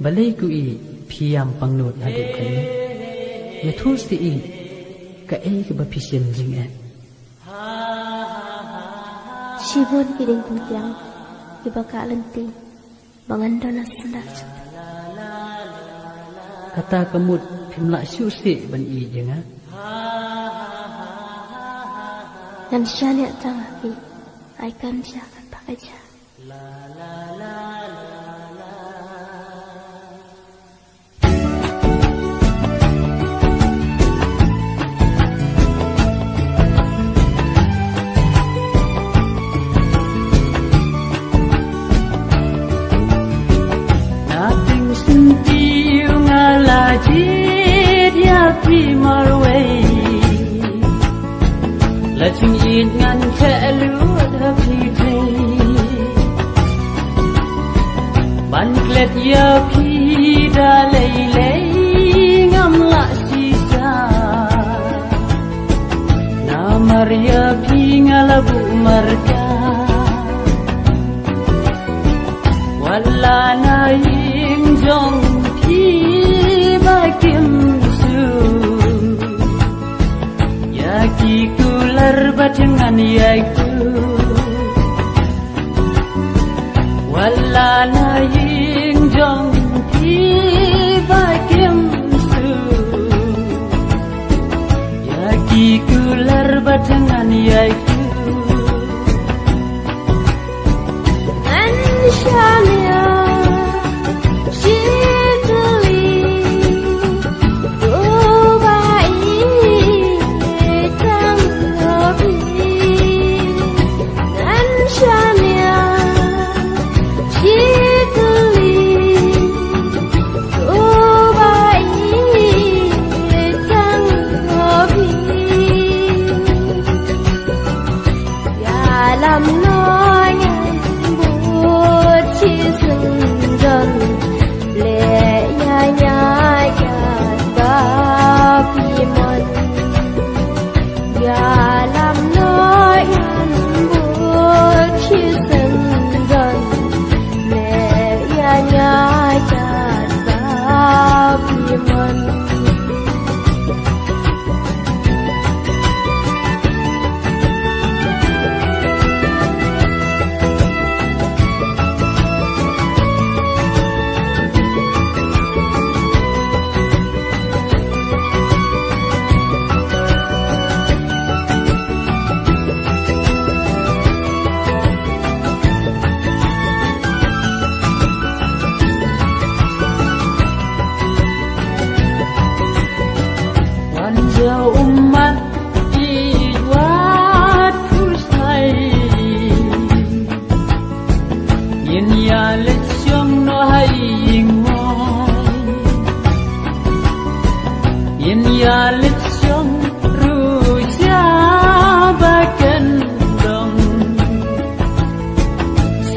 balay ku I phiyam pangnut adu kani ya thu si I ka ai ka ba phisen jing e Shibon kiring pungkyang iba ka lenti bangandana sanda kata kamut phimla shu si ban I jenga nan shania tang api ai kan sha kan pakai sha là chừng yên ngăn khẽ lúa đã phi thế ban klet ya phi đã lấy ngâm lại si sa na maria phi ngalabu marga wala na ying jong phi ba kim bacengan yaitu wala na ying jong ki bakim su yaki kular bacengan yaitu Anshania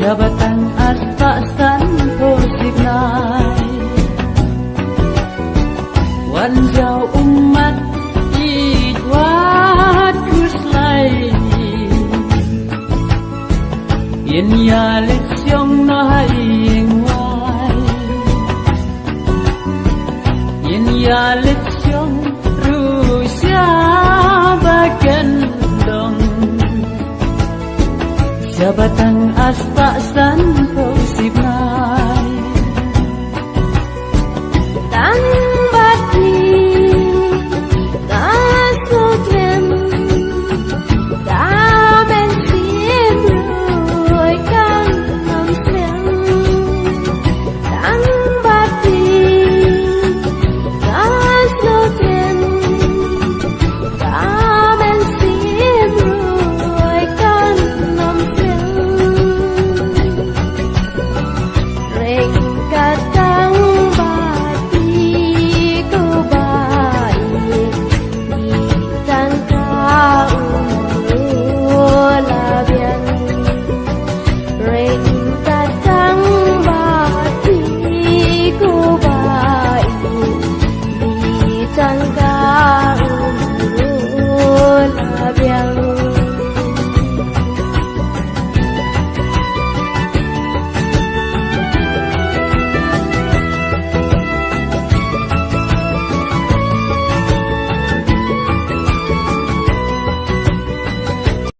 jabatan astasan posignai wanjau umat ijwat kuslai yen ya lesyong no haing wai yen ya lesyong rusya bagan dong jabatan astak